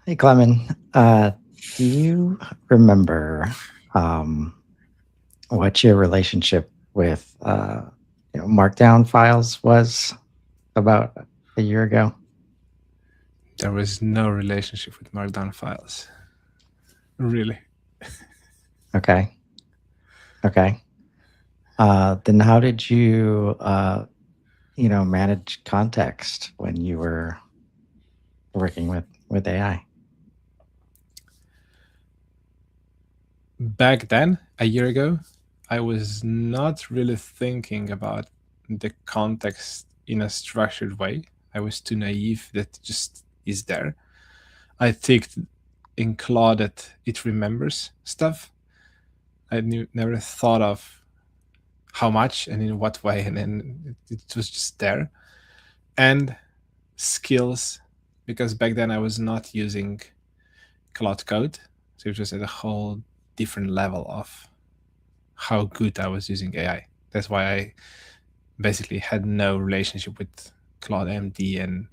Hey, Klemen, do you remember what your relationship with Markdown files was about a year ago? There was no relationship with Markdown files. Really. Okay. Then how did you, manage context when you were working with AI? Back then, a year ago, I was not really thinking about the context in a structured way. I was too naive that it just is there. I think in Claude that it remembers stuff. I never thought of how much and in what way, and then it was just there. And skills, because back then I was not using Claude Code, so it was at a whole different level of how good I was using AI. That's why I basically had no relationship with Claude MD and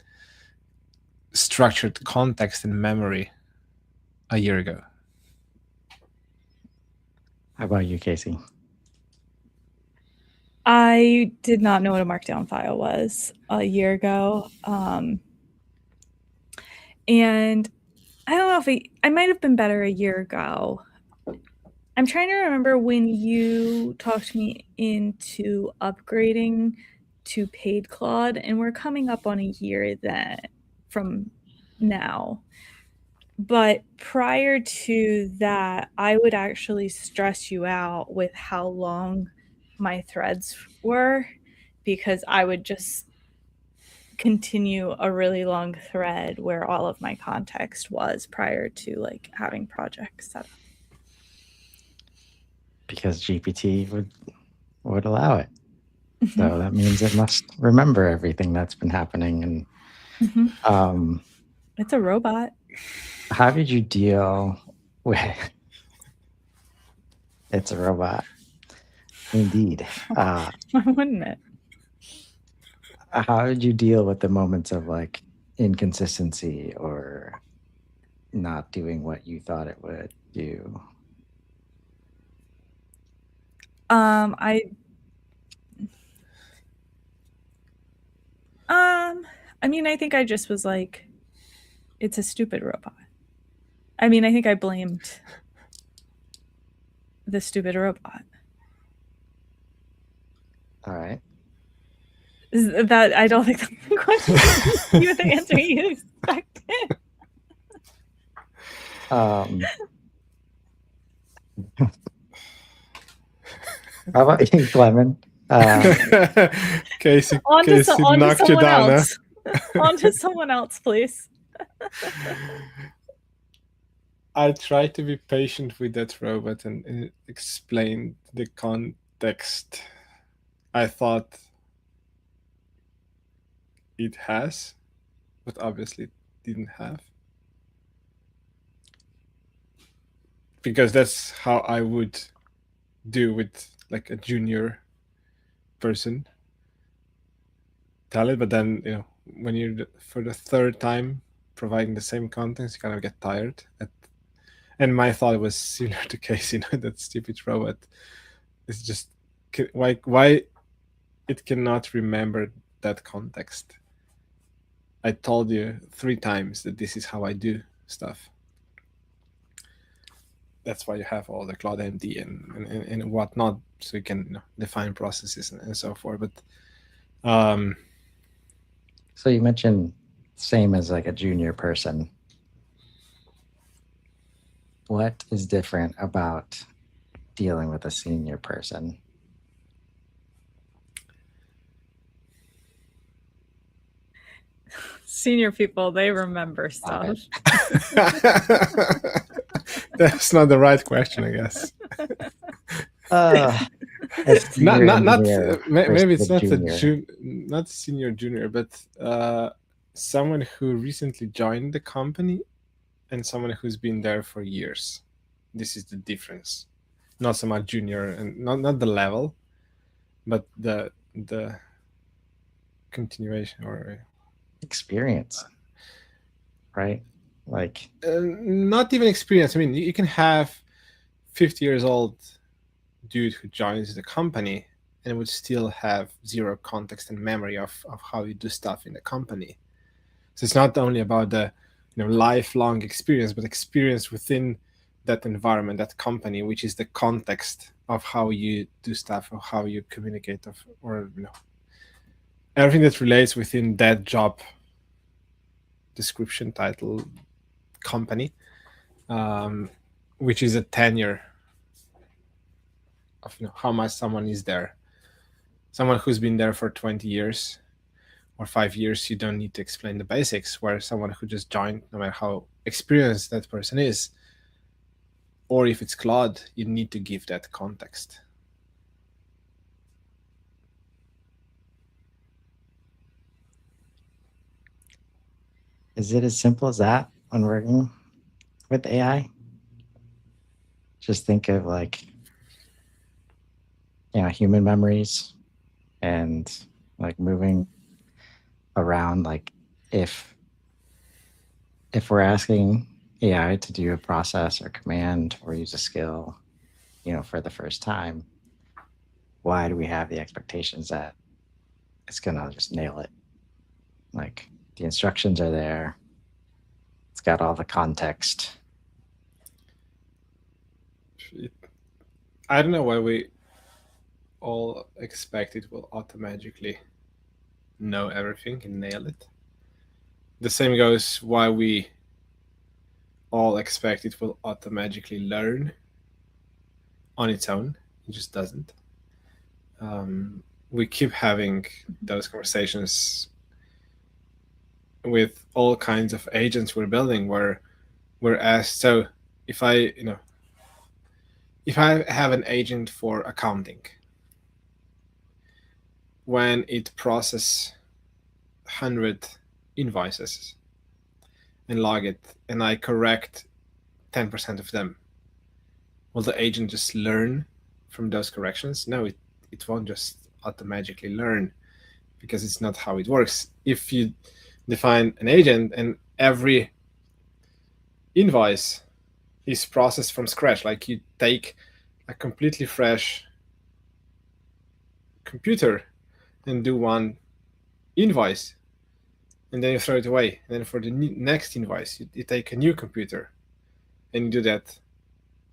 structured context and memory a year ago. How about you, Casey? I did not know what a markdown file was a year ago. And I don't know if I might have been better a year ago. I'm trying to remember when you talked me into upgrading to paid Claude, and we're coming up on a year then from now. But prior to that, I would actually stress you out with how long my threads were, because I would just continue a really long thread where all of my context was prior to like having projects set up. Because GPT would allow it. So that means it must remember everything that's been happening. And It's a robot. how did you deal with it's a robot? Indeed. Why wouldn't it? How did you deal with the moments of like inconsistency or not doing what you thought it would do? I mean, I think I just was like, it's a stupid robot. I mean, I think I blamed the stupid robot. All right. That I don't think that's the question. You the answer you expected. How about you, Clement? Casey On to knocked you someone down. else. On to someone else, please. I tried to be patient with that robot and explain the context I thought it has, but obviously it didn't have. Because that's how I would do with like a junior person. Tell it, but then when you're for the third time providing the same context, you kind of get tired. And my thought was similar to Casey, that stupid robot is just why it cannot remember that context. I told you 3 times that this is how I do stuff. That's why you have all the Claude MD and whatnot, so you can define processes and so forth. But so you mentioned same as like a junior person. What is different about dealing with a senior person? Senior people, they remember stuff. That's not the right question, I guess. Maybe it's not senior junior, but someone who recently joined the company and someone who's been there for years. This is the difference. Not so much junior and not the level, but the continuation or experience, right? Like, Not even experience. I mean, you can have 50 years old dude who joins the company and would still have zero context and memory of how you do stuff in the company. So it's not only about the lifelong experience, but experience within that environment, that company, which is the context of how you do stuff or how you communicate, or everything that relates within that job description, title, company, which is a tenure of how much someone is there. Someone who's been there for 20 years or 5 years, you don't need to explain the basics. Where someone who just joined, no matter how experienced that person is, or if it's Claude, you need to give that context. is it as simple as that when working with AI? Just think of like, human memories and like moving around. Like if we're asking AI to do a process or command or use a skill, for the first time, why do we have the expectations that it's gonna just nail it? Like the instructions are there. It's got all the context. I don't know why we all expect it will automatically know everything and nail it. The same goes why we all expect it will automatically learn on its own. It just doesn't. We keep having those conversations with all kinds of agents we're building where we're asked, so if I have an agent for accounting, when it processes 100 invoices and log it, and I correct 10% of them, will the agent just learn from those corrections? No, it won't just automatically learn, because it's not how it works. If you define an agent and every invoice is processed from scratch, like you take a completely fresh computer and do one invoice, and then you throw it away, and then for the next invoice you take a new computer and you do that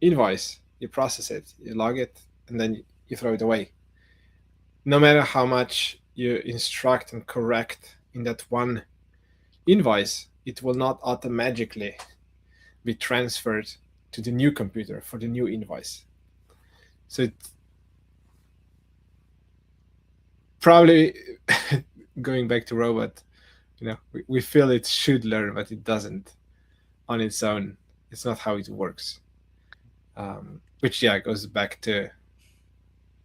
invoice, you process it, you log it, and then you throw it away. No matter how much you instruct and correct in that one invoice, it will not automatically be transferred to the new computer for the new invoice. So it probably going back to robot, we feel it should learn, but it doesn't on its own. It's not how it works. Which goes back to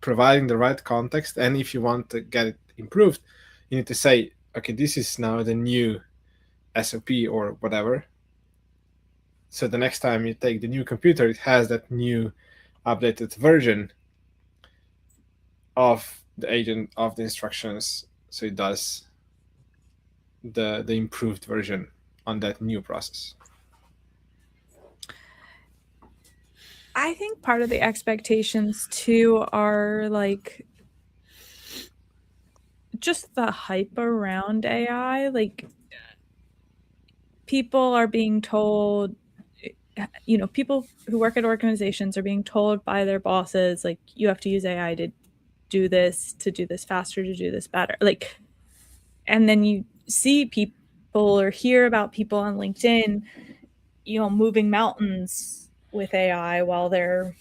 providing the right context. And if you want to get it improved, you need to say, okay, this is now the new SOP or whatever. So the next time you take the new computer, it has that new updated version of the agent, of the instructions, so it does the improved version on that new process. I think part of the expectations too are like just the hype around AI. Like people are being told, people who work at organizations are being told by their bosses, like, you have to use AI to do this faster, to do this better. Like, and then you see people or hear about people on LinkedIn, moving mountains with AI while they're,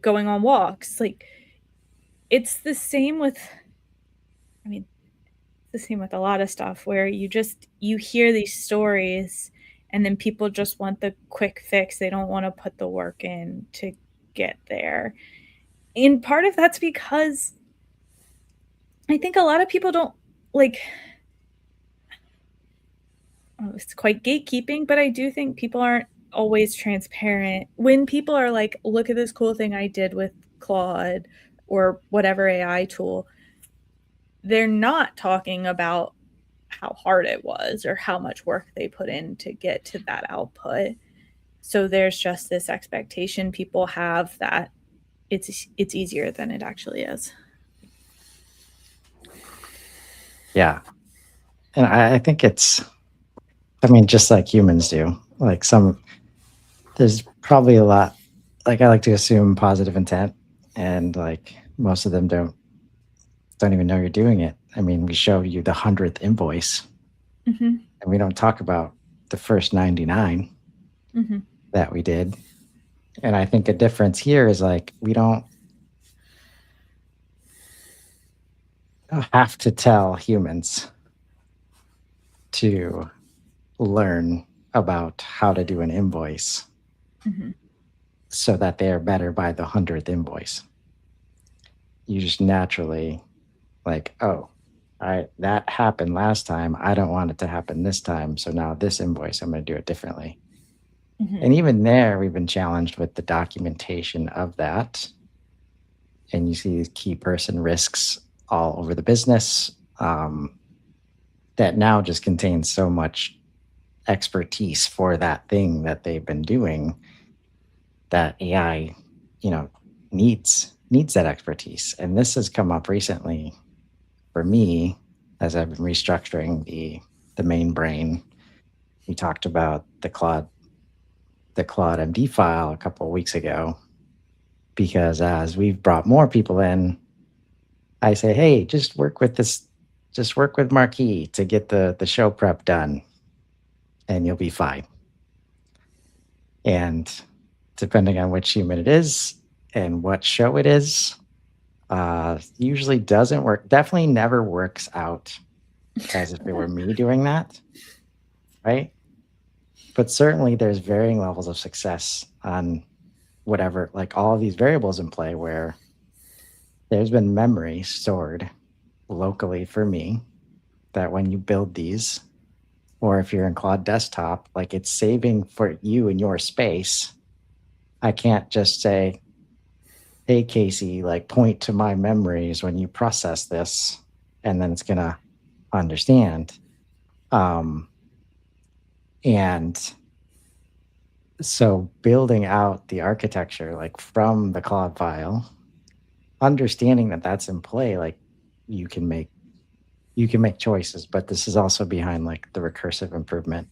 going on walks. Like, it's the same with, the same with a lot of stuff where you hear these stories and then people just want the quick fix. They don't want to put the work in to get there. And part of that's because I think a lot of people don't it's quite gatekeeping, but I do think people aren't always transparent. When people are like, look at this cool thing I did with Claude or whatever AI tool, they're not talking about how hard it was or how much work they put in to get to that output. So there's just this expectation people have that it's easier than it actually is. Yeah. And I think it's, I mean, just like humans do, like there's probably a lot, like I like to assume positive intent, and like most of them don't even know you're doing it. I mean, we show you the 100th invoice, Mm-hmm. and we don't talk about the first 99 Mm-hmm. that we did. And I think a difference here is like we don't have to tell humans to learn about how to do an invoice Mm-hmm. so that they are better by the 100th invoice. You just naturally like, oh, that happened last time. I don't want it to happen this time. So now this invoice, I'm going to do it differently. Mm-hmm. And even there, we've been challenged with the documentation of that. And you see key person risks all over the business that now just contains so much expertise for that thing that they've been doing that AI, needs that expertise. And this has come up recently for me as I've been restructuring the main brain. We talked about the Claude MD file a couple of weeks ago, because as we've brought more people in, I say, hey, just work with Marquis to get the show prep done, and you'll be fine. And depending on which human it is and what show it is, usually doesn't work. Definitely never works out as if it were me doing that, right? But certainly there's varying levels of success on whatever, like all of these variables in play where there's been memory stored locally for me that when you build these, or if you're in Claude Desktop, like it's saving for you in your space. I can't just say, hey, Casey, like point to my memories when you process this, and then it's going to understand. And so building out the architecture, like from the Claude file, understanding that that's in play, like you can make choices, but this is also behind like the recursive improvement,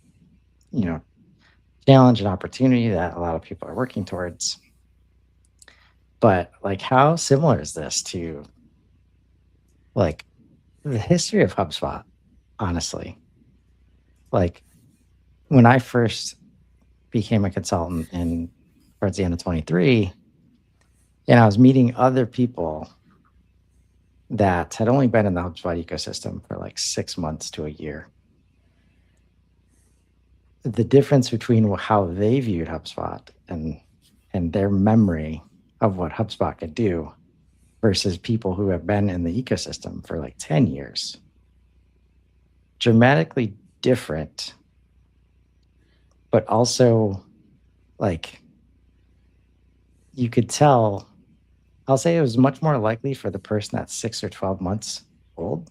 challenge and opportunity that a lot of people are working towards. But like, how similar is this to like the history of HubSpot? Honestly, like when I first became a consultant towards the end of 23, and I was meeting other people that had only been in the HubSpot ecosystem for like 6 months to a year. The difference between how they viewed HubSpot and their memory of what HubSpot could do versus people who have been in the ecosystem for like 10 years, dramatically different, but also like you could tell. I'll say it was much more likely for the person that's 6 or 12 months old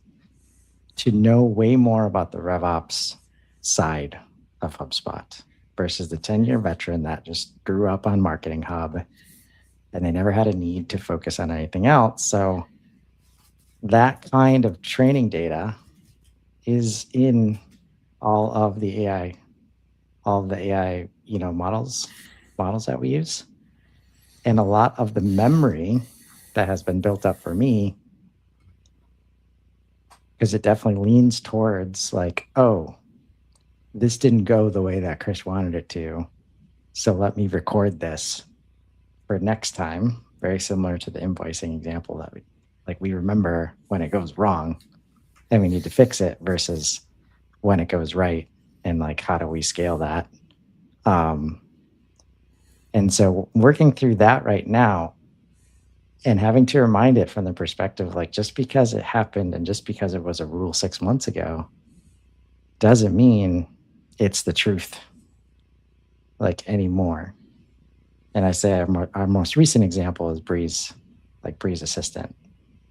to know way more about the RevOps side of HubSpot versus the 10-year veteran that just grew up on Marketing Hub and they never had a need to focus on anything else. So that kind of training data is in all of the AI, models that we use. And a lot of the memory that has been built up for me, because it definitely leans towards like, oh, this didn't go the way that Chris wanted it to. So let me record this for next time. Very similar to the invoicing example that we remember when it goes wrong and we need to fix it versus when it goes right. And like, how do we scale that? And so working through that right now and having to remind it from the perspective, like just because it happened and just because it was a rule 6 months ago doesn't mean it's the truth like anymore. And I say our most recent example is Breeze Assistant,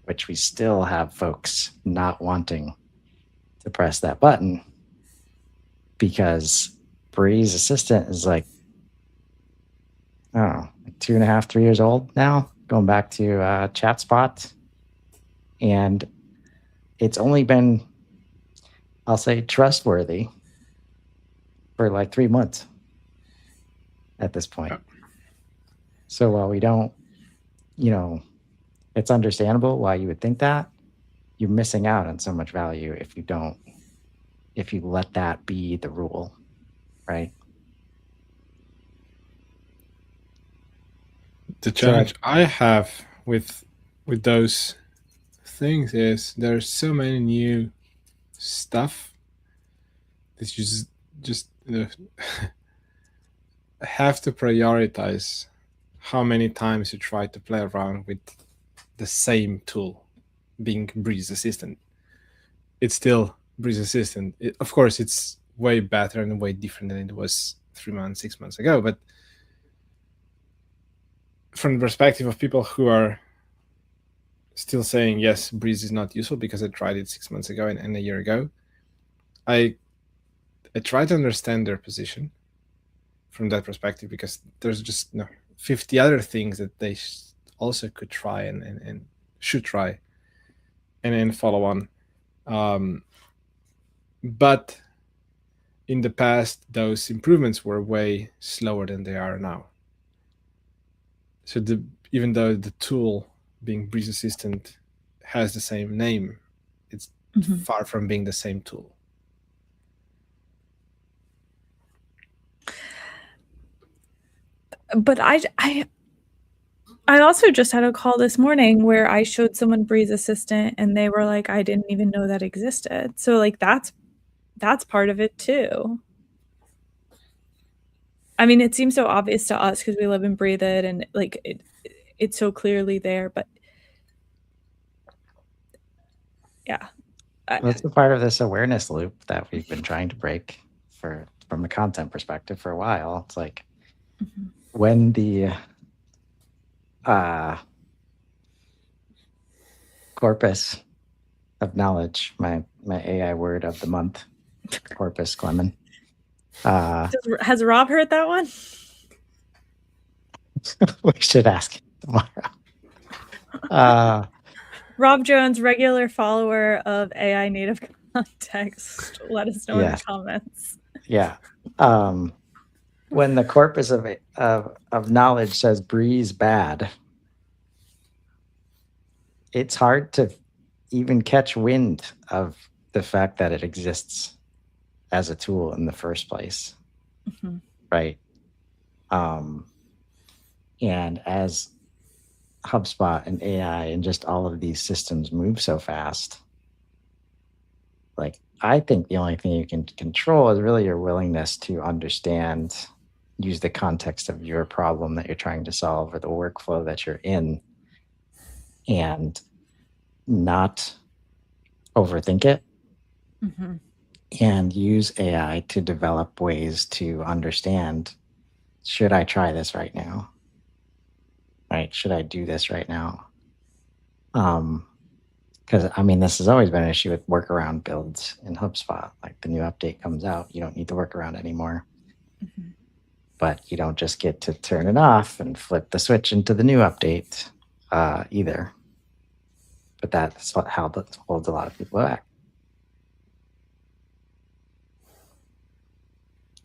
which we still have folks not wanting to press that button because Breeze Assistant is like, I don't know, like 2.5, 3 years old now, going back to ChatSpot. And it's only been, I'll say, trustworthy for like 3 months at this point. So while we don't, it's understandable why you would think that, you're missing out on so much value if you let that be the rule, right? The challenge I have with those things is there's so many new stuff that you just have to prioritize how many times you try to play around with the same tool, being Breeze Assistant. It's still Breeze Assistant. Of course, it's way better and way different than it was 3 months, 6 months ago. But from the perspective of people who are still saying, yes, Breeze is not useful because I tried it 6 months ago and a year ago, I try to understand their position from that perspective, because there's just 50 other things that they also could try and should try and then follow on. But in the past, those improvements were way slower than they are now. So even though the tool being Breeze Assistant has the same name, it's far from being the same tool. But I also just had a call this morning where I showed someone Breeze Assistant and they were like, I didn't even know that existed. So like that's part of it too. I mean, it seems so obvious to us because we live and breathe it, and like it's so clearly there. But yeah, that's a part of this awareness loop that we've been trying to break from a content perspective for a while. It's like when the corpus of knowledge, my AI word of the month, corpus Klemen. Has Rob heard that one? We should ask him tomorrow. Rob Jones, regular follower of AI Native Context. Let us know in the comments. Yeah. When the corpus of knowledge says Breeze bad, it's hard to even catch wind of the fact that it exists as a tool in the first place. Right. And as HubSpot and AI and just all of these systems move so fast, like I think the only thing you can control is really your willingness to understand, use the context of your problem that you're trying to solve or the workflow that you're in, and not overthink it, and use AI to develop ways to understand, should I try this right now? Right? Should I do this right now? Because I mean, this has always been an issue with workaround builds in HubSpot. Like the new update comes out, you don't need the workaround anymore. But you don't just get to turn it off and flip the switch into the new update either. But that's how that holds a lot of people back.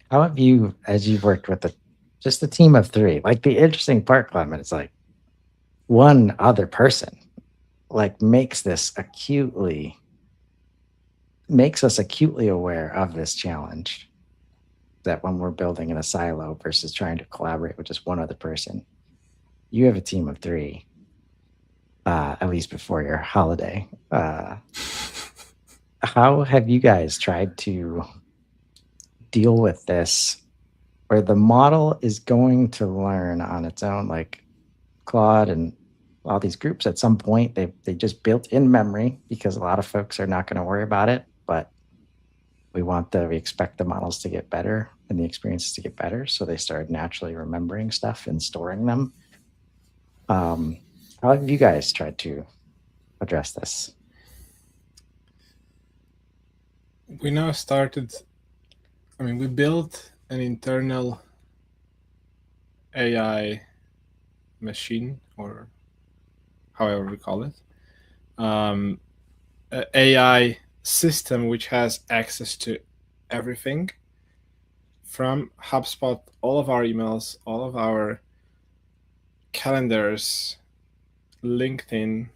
How have you, as you've worked with just a team of 3, like the interesting part, Klemen, is like one other person like makes us acutely aware of this challenge, that when we're building in a silo versus trying to collaborate with just one other person, you have a team of 3, at least before your holiday. How have you guys tried to deal with this, where the model is going to learn on its own, like Claude and all these groups at some point, they just built in memory because a lot of folks are not going to worry about it, but we expect the models to get better and the experiences to get better. So they started naturally remembering stuff and storing them. How have you guys tried to address this? we now started. I mean, we built an internal AI machine, or however we call it, AI system which has access to everything from HubSpot, all of our emails, all of our calendars, LinkedIn,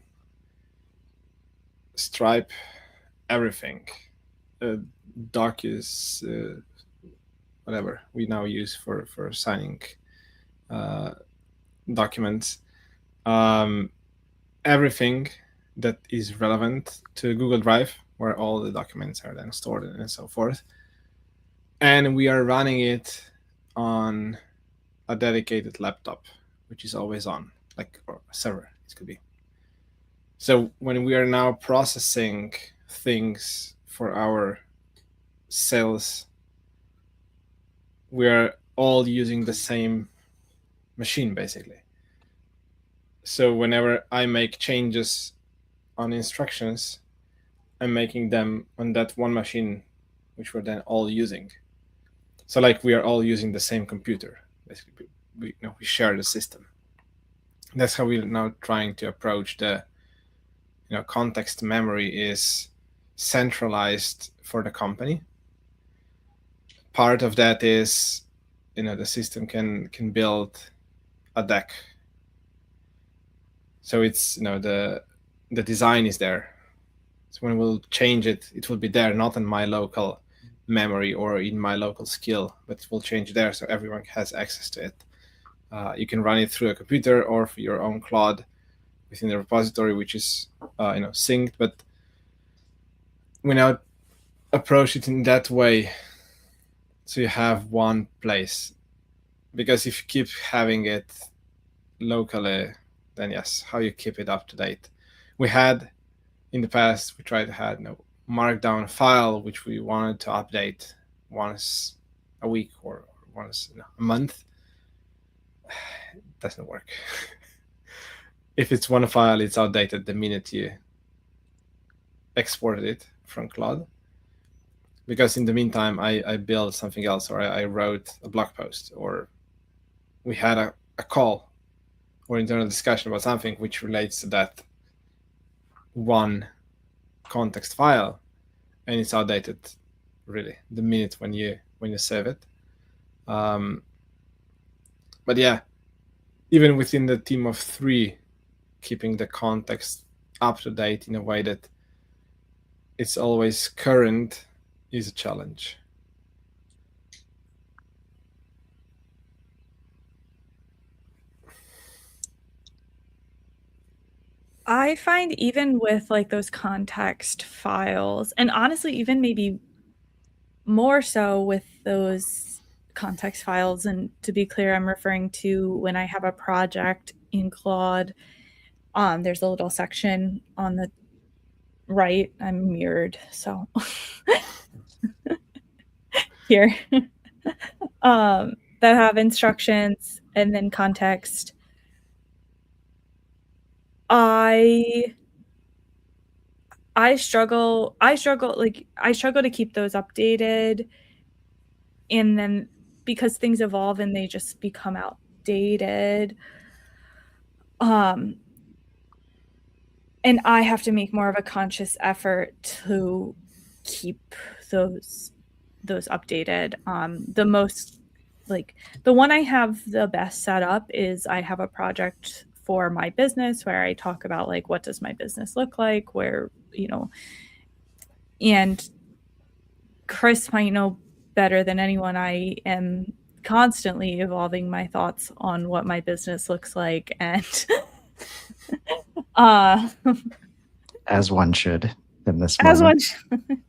Stripe, everything. Doc is whatever we now use for signing documents. Everything that is relevant to Google Drive, where all the documents are then stored and so forth. And we are running it on a dedicated laptop, which is always on, like, or a server, it could be. So when we are now processing things for our sales, we are all using the same machine, basically. So whenever I make changes on instructions, I'm making them on that one machine, which we're then all using. So like we are all using the same computer. Basically, we share the system. That's how we're now trying to approach the context memory is centralized for the company. Part of that is the system can build a deck. So it's the design is there. So when we'll change it, it will be there, not in my local memory or in my local skill, but it will change there so everyone has access to it. You can run it through a computer or for your own Claude within the repository, which is synced. But we now approach it in that way, so you have one place. Because if you keep having it locally, then yes, how you keep it up to date. We had in the past, we tried to have markdown file which we wanted to update once a week or once a month. It doesn't work. If it's one file, it's outdated the minute you exported it from Claude. Because in the meantime, I built something else, or I wrote a blog post, or we had a call or internal discussion about something which relates to that one context file, and it's outdated really the minute when you save it. But yeah, even within the team of 3, keeping the context up to date in a way that it's always current is a challenge. I find even with like those context files, and honestly, even maybe more so with those context files, and to be clear, I'm referring to when I have a project in Claude, there's a little section on the right, I'm mirrored, so here, that have instructions and then context. I struggle to keep those updated, and then because things evolve and they just become outdated, and I have to make more of a conscious effort to keep those updated. The most, like, the one I have the best set up is I have a project for my business where I talk about like what does my business look like, where and Chris might know better than anyone, I am constantly evolving my thoughts on what my business looks like, and As one should in this as moment. one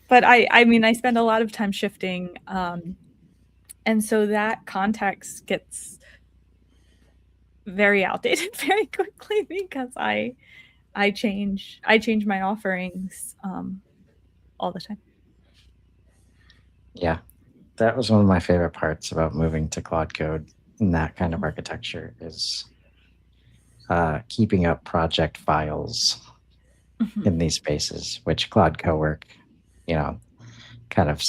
but I mean I spend a lot of time shifting, and so that context gets very outdated very quickly because I change my offerings all the time. Yeah, that was one of my favorite parts about moving to Claude Code in that kind of architecture is keeping up project files in these spaces, which Claude Cowork, kind of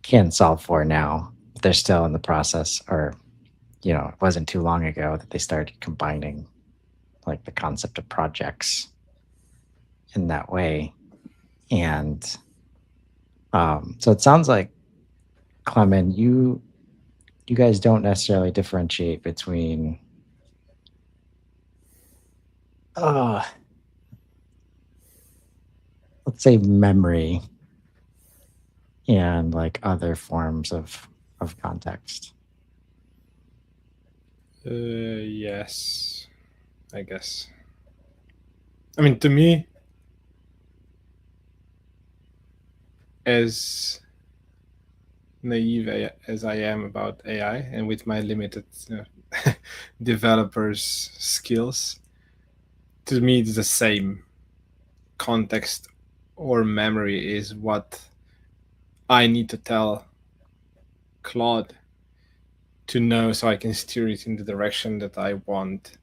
can solve for now. They're still in the process, or it wasn't too long ago that they started combining like the concept of projects in that way. And so it sounds like, Klemen, you guys don't necessarily differentiate between let's say memory and like other forms of context. Yes, I guess. I mean, to me, as naive as I am about AI and with my limited developers' skills, to me it's the same. Context or memory is what I need to tell Claude to know so I can steer it in the direction that I want.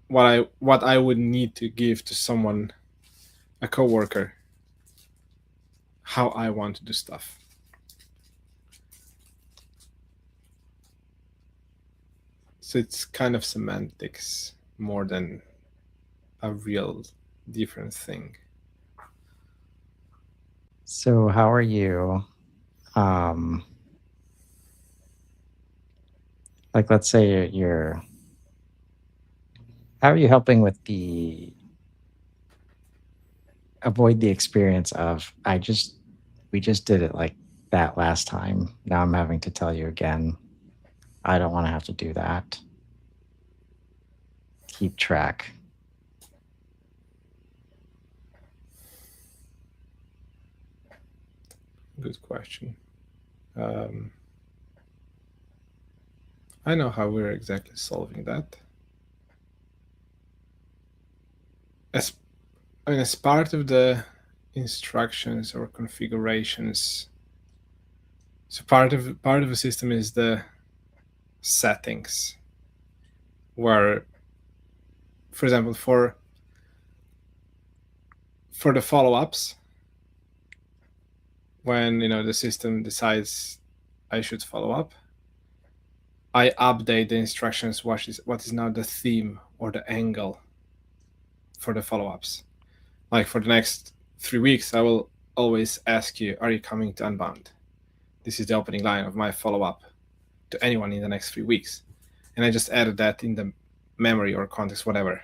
What I would need to give to someone, a coworker, how I want to do stuff. So it's kind of semantics more than a real different thing. So how are you like, let's say how are you helping with avoid the experience of we just did it like that last time, now I'm having to tell you again? I don't want to have to do that. Keep track. Good question. I know how we're exactly solving that. As part of the instructions or configurations, so part of the system is the settings, where, for example, for the follow-ups, when the system decides I should follow up, I update the instructions what is now the theme or the angle for the follow-ups. Like for the next 3 weeks, I will always ask you, are you coming to Unbound? This is the opening line of my follow-up to anyone in the next 3 weeks. And I just added that in the memory or context, whatever,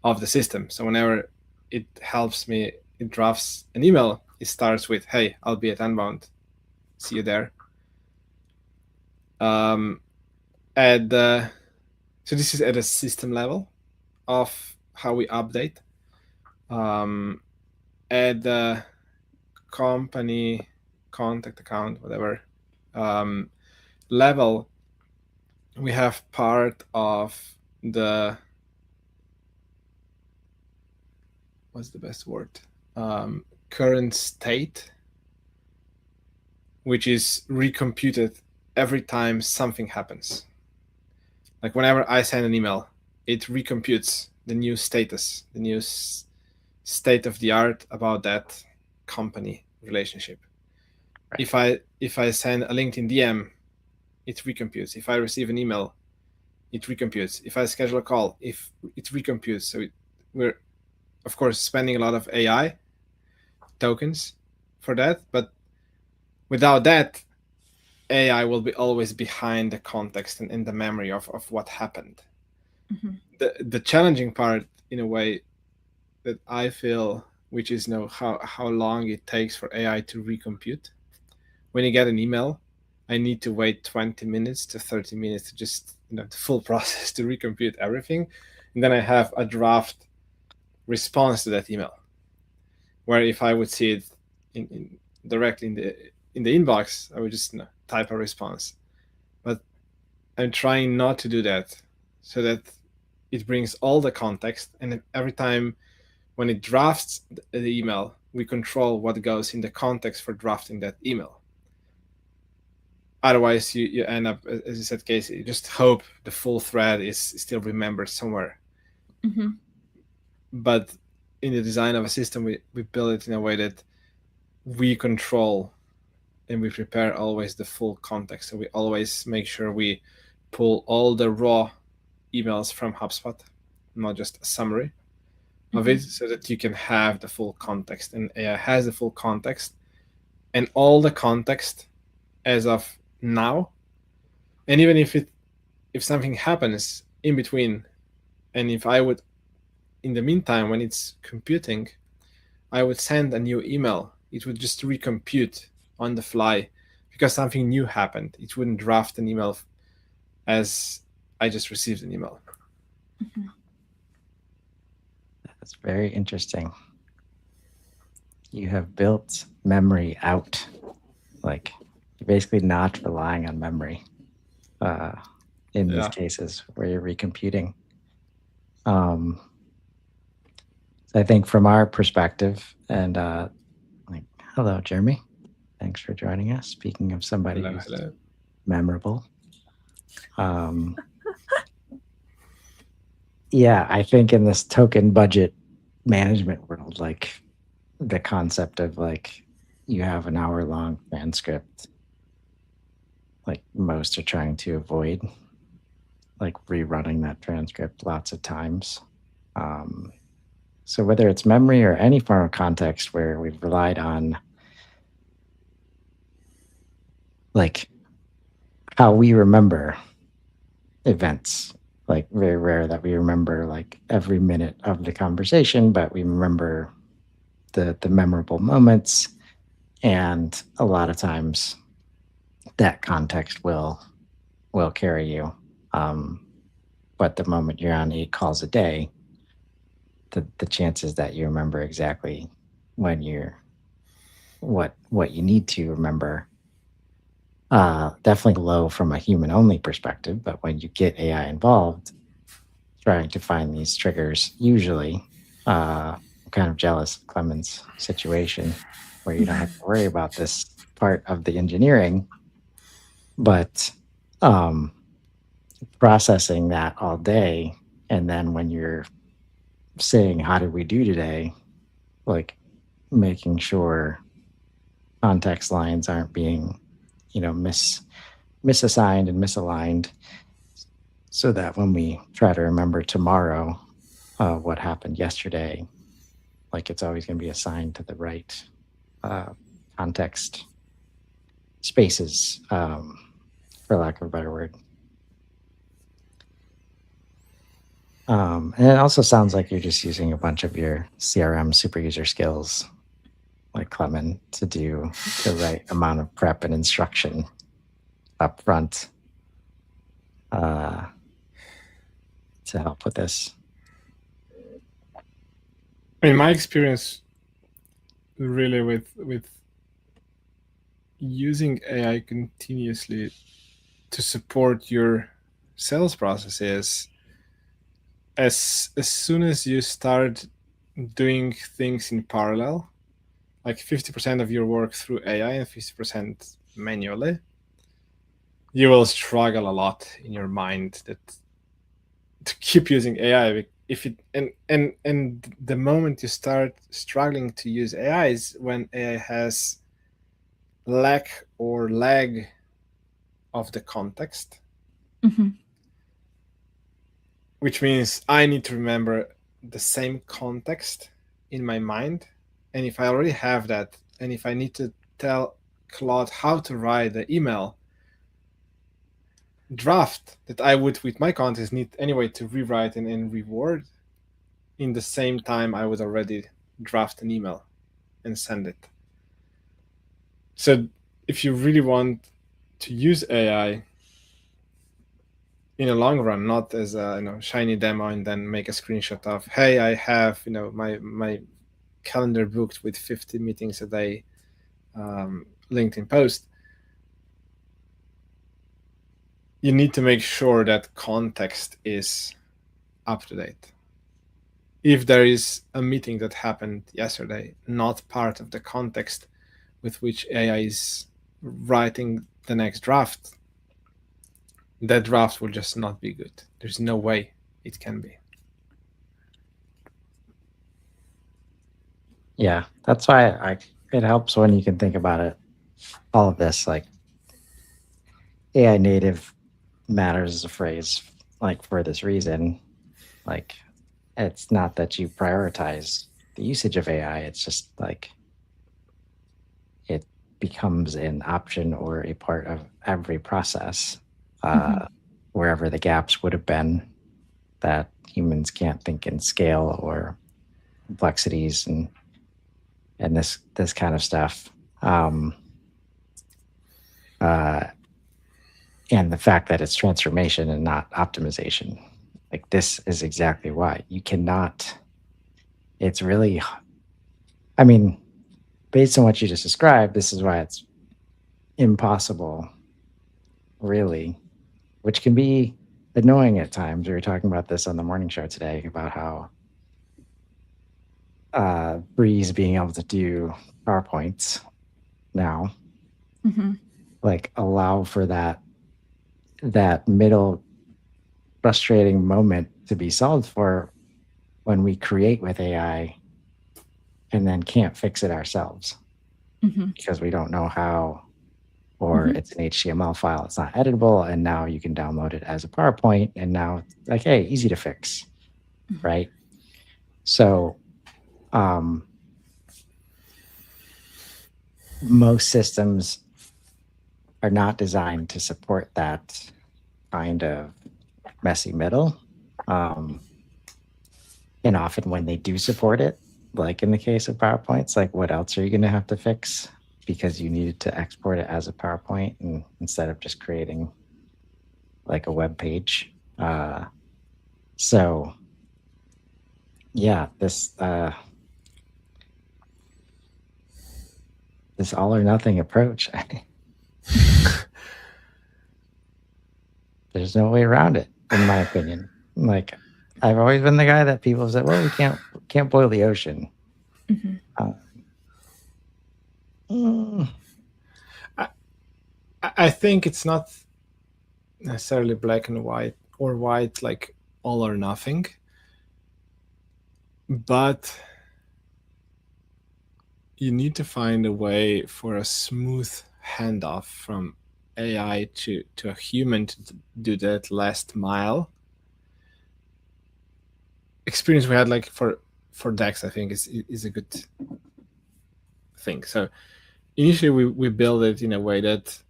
of the system. So whenever it helps me, it drafts an email, it starts with, hey, I'll be at Unbound. See you there. So this is at a system level of how we update. At the company contact account, whatever, level, we have part of the, what's the best word? Current state, which is recomputed every time something happens. Like whenever I send an email, it recomputes the new status, the new state of the art about that company relationship. Right. If I send a LinkedIn DM, it recomputes. If I receive an email, it recomputes. If I schedule a call, if it recomputes. So we're, of course, spending a lot of AI tokens for that, but without that, AI will be always behind the context and in the memory of what happened. Mm-hmm. The challenging part, in a way, that I feel, which is how long it takes for AI to recompute. When you get an email, I need to wait 20 minutes to 30 minutes to just the full process to recompute everything, and then I have a draft response to that email, where if I would see it in directly in the inbox, I would just type a response. But I'm trying not to do that, so that it brings all the context, and every time when it drafts the email, we control what goes in the context for drafting that email. Otherwise, you end up, as you said, Casey, you just hope the full thread is still remembered somewhere. Mm-hmm. But in the design of a system, we build it in a way that we control and we prepare always the full context. So we always make sure we pull all the raw emails from HubSpot, not just a summary of it, so that you can have the full context. And AI has the full context and all the context as of now. And even if something happens in between, and if I would, in the meantime, when it's computing, I would send a new email, it would just recompute on the fly because something new happened. It wouldn't draft an email as I just received an email. That's very interesting. You have built memory out. Like, you're basically not relying on memory in these cases where you're recomputing. So I think from our perspective, and like, hello, Jeremy. Thanks for joining us. Speaking of somebody who's memorable. Yeah, I think in this token budget management world, like the concept of like you have an hour-long transcript, like most are trying to avoid like rerunning that transcript lots of times. So whether it's memory or any form of context where we've relied on like how we remember events, like very rare that we remember like every minute of the conversation, but we remember the memorable moments. And a lot of times that context will carry you. But the moment you're on 8 calls a day, the chances that you remember exactly when you're what you need to remember definitely low from a human only perspective. But when you get AI involved, trying to find these triggers, usually I'm kind of jealous of Klemen's situation where you don't have to worry about this part of the engineering, but processing that all day, and then when you're saying how did we do today, like making sure context lines aren't being misassigned and misaligned, so that when we try to remember tomorrow what happened yesterday, like it's always going to be assigned to the right context spaces, for lack of a better word. And it also sounds like you're just using a bunch of your CRM super user skills, like Klemen, to do the right amount of prep and instruction up front to help with this. In my experience, really with using AI continuously to support your sales processes, as soon as you start doing things in parallel, like 50% of your work through AI and 50% manually, you will struggle a lot in your mind that to keep using AI. If it and the moment you start struggling to use AI is when AI has lack or lag of the context, which means I need to remember the same context in my mind. And if I already have that, and if I need to tell Claude how to write the email draft that I would with my context need anyway to rewrite and reword, in the same time I would already draft an email and send it. So if you really want to use AI in a long run, not as a shiny demo and then make a screenshot of, hey, I have my calendar booked with 50 meetings a day, LinkedIn post, you need to make sure that context is up to date. If there is a meeting that happened yesterday, not part of the context with which AI is writing the next draft, that draft will just not be good. There's no way it can be. Yeah, that's why it helps when you can think about it. All of this, like AI native matters as a phrase, like for this reason. Like, it's not that you prioritize the usage of AI, it's just like it becomes an option or a part of every process, wherever the gaps would have been that humans can't think in scale or complexities and this kind of stuff. Uh, and the fact that it's transformation and not optimization. Like, this is exactly why you cannot. It's really, I mean, based on what you just described, this is why it's impossible, really, which can be annoying at times. We were talking about this on the morning show today about how Breeze being able to do PowerPoints now, like, allow for that middle frustrating moment to be solved for when we create with AI and then can't fix it ourselves because we don't know how, or it's an HTML file, it's not editable, and now you can download it as a PowerPoint, and now it's like, hey, easy to fix, right? So most systems are not designed to support that kind of messy middle. And often when they do support it, like in the case of PowerPoints, like, what else are you going to have to fix because you needed to export it as a PowerPoint and instead of just creating like a web page. So yeah, this all or nothing approach, there's no way around it, in my opinion. Like, I've always been the guy that people said, well, we can't boil the ocean. I think it's not necessarily black and white or white, like all or nothing, but you need to find a way for a smooth handoff from AI to a human to do that last mile. Experience we had, like for Dex, I think is a good thing. So initially we build it in a way that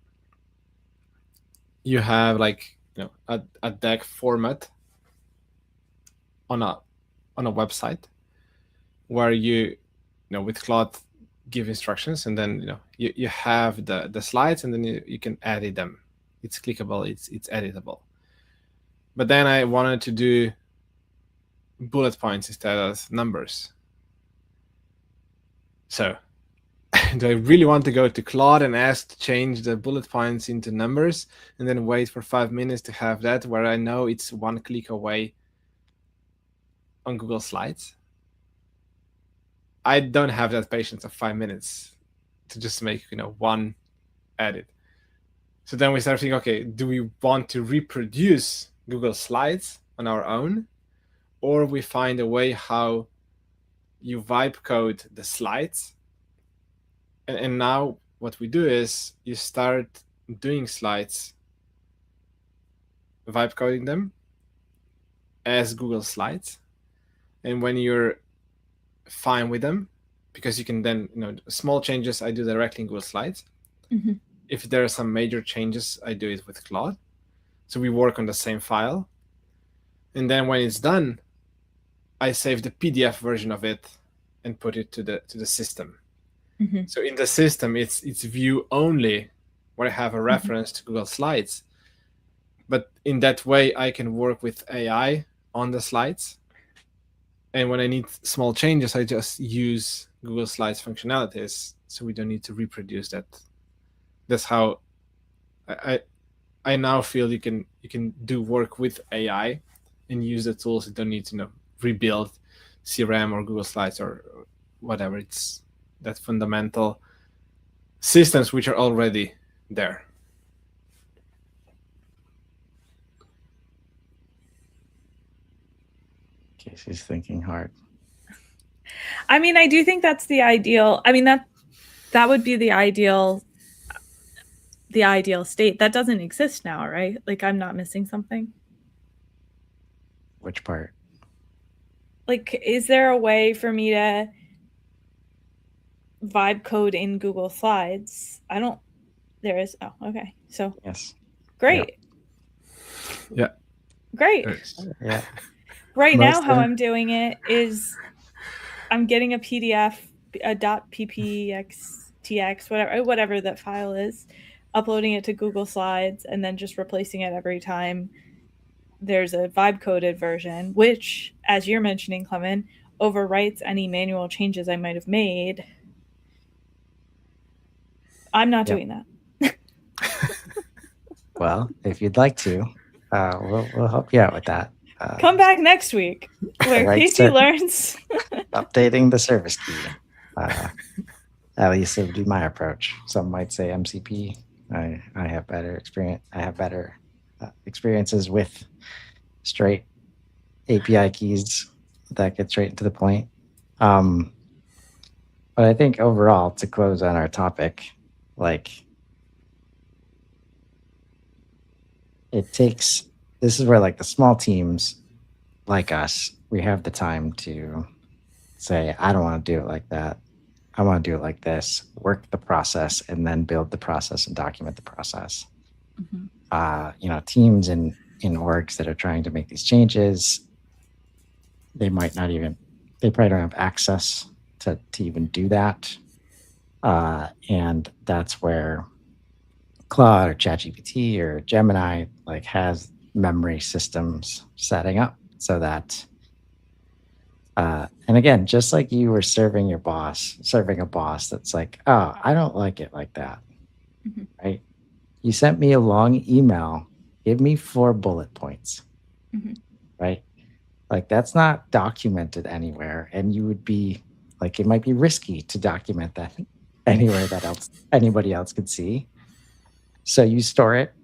you have, like, a deck format on a website where you with Claude give instructions, and then you have the slides, and then you can edit them. It's clickable, it's editable. But then I wanted to do bullet points instead of numbers. So do I really want to go to Claude and ask to change the bullet points into numbers and then wait for 5 minutes to have that, where I know it's one click away on Google Slides? I don't have that patience of 5 minutes to just make one edit. So then we start thinking, okay, do we want to reproduce Google Slides on our own, or we find a way how you vibe code the slides? And now what we do is you start doing slides, vibe coding them as Google Slides, and when you're fine with them, because you can then small changes I do directly in Google Slides. If there are some major changes, I do it with Claude. So we work on the same file, and then when it's done, I save the PDF version of it and put it to the system. So in the system, it's view only, where I have a reference to Google Slides. But in that way, I can work with AI on the slides. And when I need small changes, I just use Google Slides functionalities, so we don't need to reproduce that. That's how I now feel you can do work with AI and use the tools. You don't need to rebuild CRM or Google Slides or whatever. It's that fundamental systems which are already there. Casey's thinking hard. I mean, I do think that's the ideal. I mean, that would be the ideal state. That doesn't exist now, right? Like, I'm not missing something. Which part? Like, is there a way for me to vibe code in Google Slides? I don't. There is. Oh, okay. So Yes. great. Yeah. Great. Yeah. Right Most now, how of- I'm doing it is I'm getting a PDF, a .ppxtx, whatever that file is, uploading it to Google Slides, and then just replacing it every time there's a vibe coded version, which, as you're mentioning, Klemen, overwrites any manual changes I might have made. I'm not doing that. Well, if you'd like to, we'll help you out with that. Come back next week where Right, Casey sir. learns. Updating the service key. At least it would be my approach. Some might say MCP. I have better experience. I have better experiences with straight API keys that get straight to the point. But I think overall, to close on our topic, like it takes, this is where like the small teams like us, we have the time to say, I don't want to do it like that. I want to do it like this, work the process, and then build the process and document the process. Teams in orgs that are trying to make these changes, they probably don't have access to even do that. And that's where Claude or ChatGPT or Gemini like has memory systems setting up so that and again, just like you were serving a boss that's like, oh, I don't like it like that. Right? You sent me a long email, give me 4 bullet points. Right? Like that's not documented anywhere. And you would be like, it might be risky to document that anywhere that anybody else could see. So you store it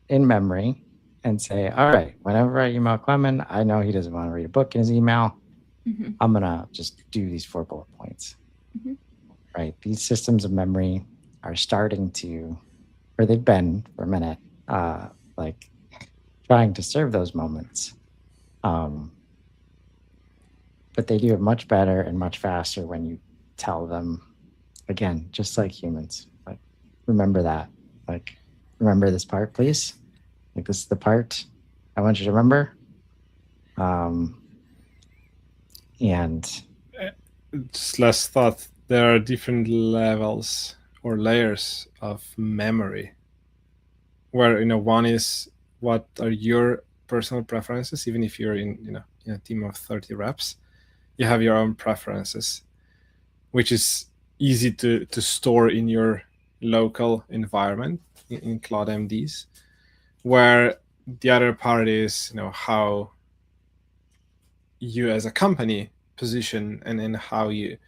in memory and say, all right, whenever I email Klemen, I know he doesn't want to read a book in his email. I'm going to just do these 4 bullet points. Right? These systems of memory are starting to, or they've been for a minute, like trying to serve those moments. But they do it much better and much faster when you tell them, again, just like humans, like, remember that. Like, remember this part, please. Like, this is the part I want you to remember. And just last thought, there are different levels or layers of memory where one is what are your personal preferences. Even if you're in a team of 30 reps, you have your own preferences, which is easy to store in your local environment in Cloud MDs, where the other part is how you as a company position and how you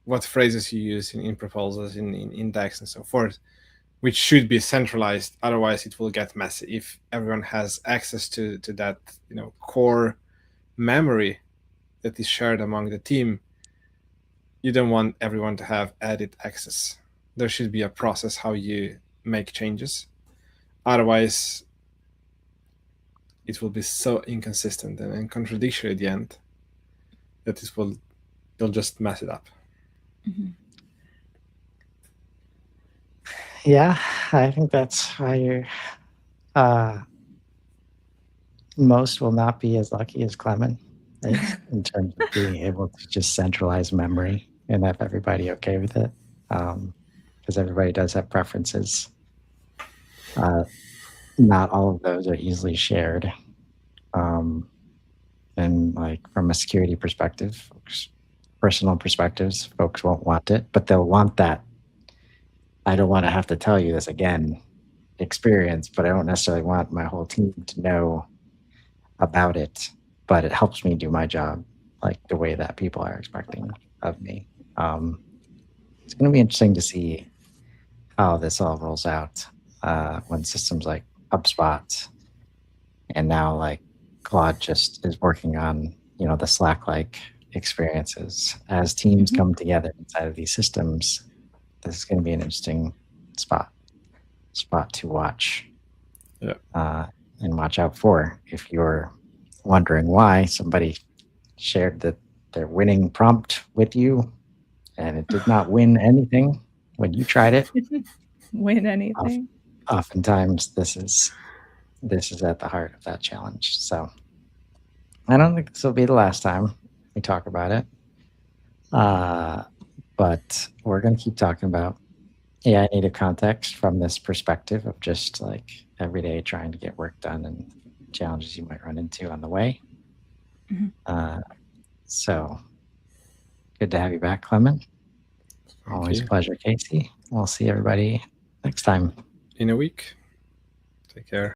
what phrases you use in proposals, in index and so forth, which should be centralized. Otherwise it will get messy. If everyone has access to that core memory that is shared among the team, you don't want everyone to have added access. There should be a process how you make changes. Otherwise it will be so inconsistent and contradictory at the end that they'll just mess it up. Yeah, I think that's why most will not be as lucky as Klemen is in terms of being able to just centralize memory and have everybody okay with it. Because everybody does have preferences. Not all of those are easily shared. And like from a security perspective, personal perspectives, folks won't want it, but they'll want that. I don't want to have to tell you this again experience, but I don't necessarily want my whole team to know about it, but it helps me do my job like the way that people are expecting of me. It's going to be interesting to see how this all rolls out when systems like HubSpot and now like Claude just is working on the Slack-like experiences as teams come together inside of these systems. This is going to be an interesting spot to watch. Yeah. And watch out for if you're wondering why somebody shared that their winning prompt with you and it did not win anything when you tried it. Win anything. Oftentimes this is at the heart of that challenge. So I don't think this will be the last time we talk about it. But we're going to keep talking about AI native context from this perspective of just like every day trying to get work done and challenges you might run into on the way. So good to have you back, Klemen. Always a pleasure, Casey. We'll see everybody next time. In a week. Take care.